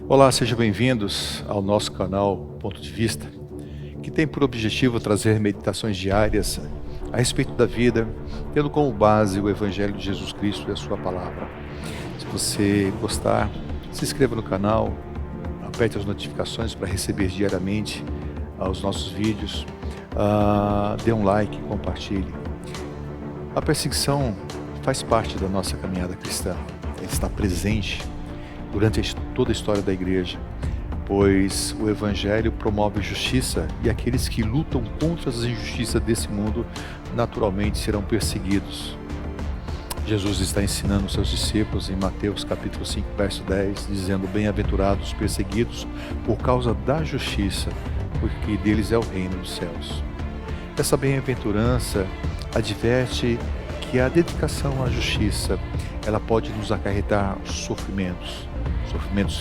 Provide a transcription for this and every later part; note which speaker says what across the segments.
Speaker 1: Olá, sejam bem-vindos ao nosso canal Ponto de Vista, que tem por objetivo trazer meditações diárias a respeito da vida, tendo como base o Evangelho de Jesus Cristo e a sua palavra. Se você gostar, se inscreva no canal, aperte as notificações para receber diariamente os nossos vídeos, dê um like e compartilhe. A perseguição faz parte da nossa caminhada cristã, ela está presente durante toda a história da igreja, pois o Evangelho promove justiça e aqueles que lutam contra as injustiças desse mundo naturalmente serão perseguidos. Jesus está ensinando os seus discípulos em Mateus capítulo 5, verso 10, dizendo: bem-aventurados os perseguidos por causa da justiça, porque deles é o reino dos céus. Essa bem-aventurança adverte que a dedicação à justiça, ela pode nos acarretar sofrimentos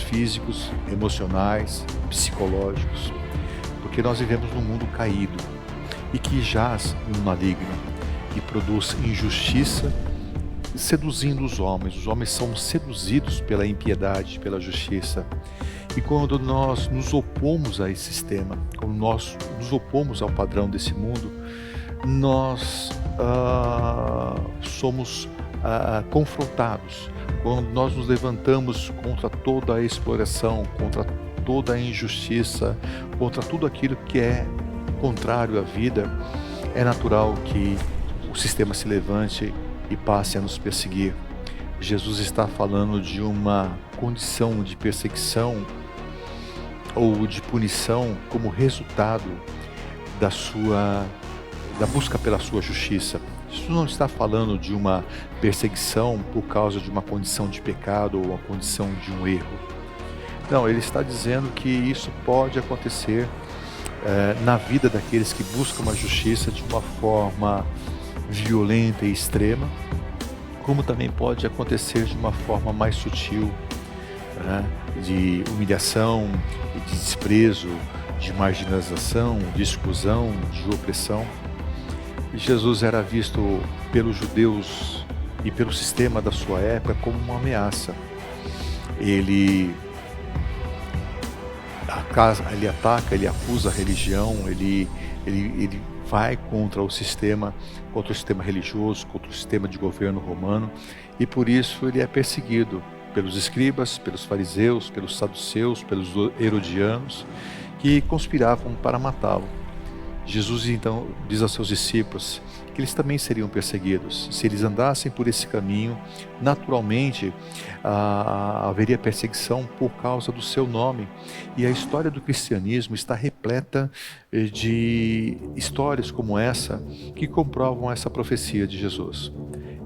Speaker 1: físicos, emocionais, psicológicos, porque nós vivemos num mundo caído e que jaz no maligno, que produz injustiça, seduzindo os homens. Os homens são seduzidos pela impiedade, pela justiça. E quando nós nos opomos a esse sistema, quando nós nos opomos ao padrão desse mundo, nós somos confrontados. Quando nós nos levantamos contra toda a exploração, contra toda a injustiça, contra tudo aquilo que é contrário à vida, é natural que o sistema se levante e passe a nos perseguir. Jesus está falando de uma condição de perseguição ou de punição como resultado da busca pela sua justiça. Jesus não está falando de uma perseguição por causa de uma condição de pecado ou uma condição de um erro. Não, ele está dizendo que isso pode acontecer na vida daqueles que buscam a justiça de uma forma violenta e extrema, como também pode acontecer de uma forma mais sutil, de humilhação, de desprezo, de marginalização, de exclusão, de opressão. Jesus era visto pelos judeus e pelo sistema da sua época como uma ameaça. Ele ataca, ele acusa a religião, ele vai contra o sistema religioso, contra o sistema de governo romano, e por isso ele é perseguido pelos escribas, pelos fariseus, pelos saduceus, pelos herodianos, que conspiravam para matá-lo. Jesus então diz aos seus discípulos que eles também seriam perseguidos. Se eles andassem por esse caminho, naturalmente haveria perseguição por causa do seu nome. E a história do cristianismo está repleta de histórias como essa que comprovam essa profecia de Jesus.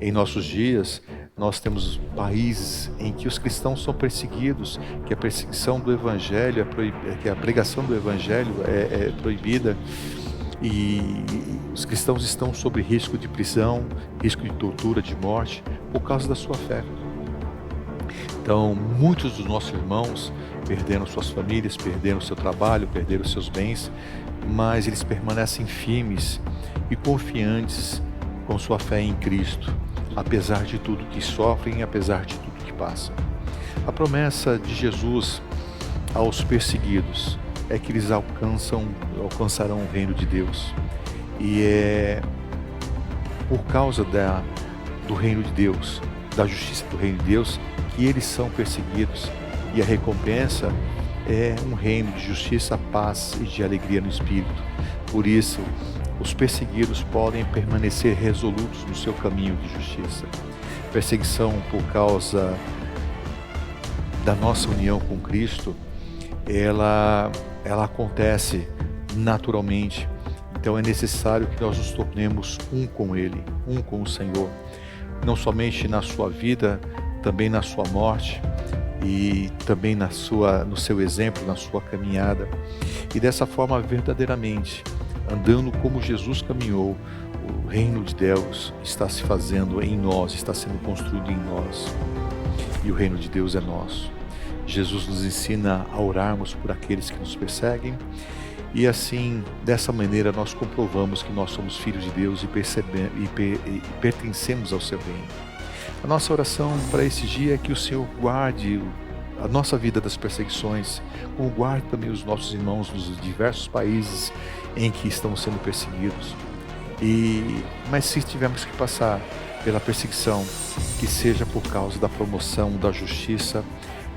Speaker 1: Em nossos dias, nós temos países em que os cristãos são perseguidos, que a perseguição do Evangelho, que a pregação do Evangelho é proibida, e os cristãos estão sob risco de prisão, risco de tortura, de morte, por causa da sua fé. Então, muitos dos nossos irmãos perderam suas famílias, perderam seu trabalho, perderam seus bens, mas eles permanecem firmes e confiantes com sua fé em Cristo, apesar de tudo que sofrem, apesar de tudo que passam. A promessa de Jesus aos perseguidos é que eles alcançarão o reino de Deus. E é por causa do reino de Deus, da justiça do reino de Deus, que eles são perseguidos. E a recompensa é um reino de justiça, paz e de alegria no Espírito. Por isso, os perseguidos podem permanecer resolutos no seu caminho de justiça. Perseguição por causa da nossa união com Cristo, ela acontece naturalmente. Então é necessário que nós nos tornemos um com Ele, um com o Senhor, não somente na sua vida, também na sua morte e também no seu exemplo, na sua caminhada. E dessa forma, verdadeiramente, andando como Jesus caminhou, o reino de Deus está se fazendo em nós, está sendo construído em nós. E o reino de Deus é nosso. Jesus nos ensina a orarmos por aqueles que nos perseguem, e assim, dessa maneira, nós comprovamos que nós somos filhos de Deus e pertencemos ao seu reino. A nossa oração para esse dia é que o Senhor guarde a nossa vida das perseguições, como guarde também os nossos irmãos dos diversos países em que estão sendo perseguidos. Mas se tivermos que passar pela perseguição, que seja por causa da promoção da justiça,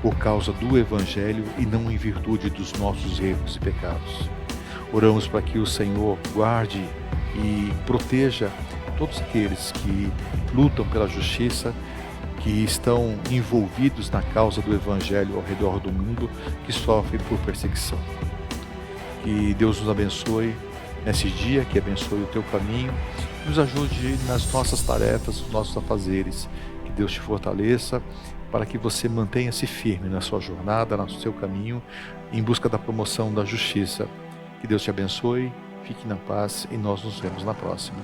Speaker 1: por causa do Evangelho e não em virtude dos nossos erros e pecados. Oramos para que o Senhor guarde e proteja todos aqueles que lutam pela justiça, que estão envolvidos na causa do Evangelho ao redor do mundo, que sofrem por perseguição. Que Deus nos abençoe nesse dia, que abençoe o teu caminho, nos ajude nas nossas tarefas, nos nossos afazeres. Que Deus te fortaleça para que você mantenha-se firme na sua jornada, no seu caminho, em busca da promoção da justiça. Que Deus te abençoe, fique na paz e nós nos vemos na próxima.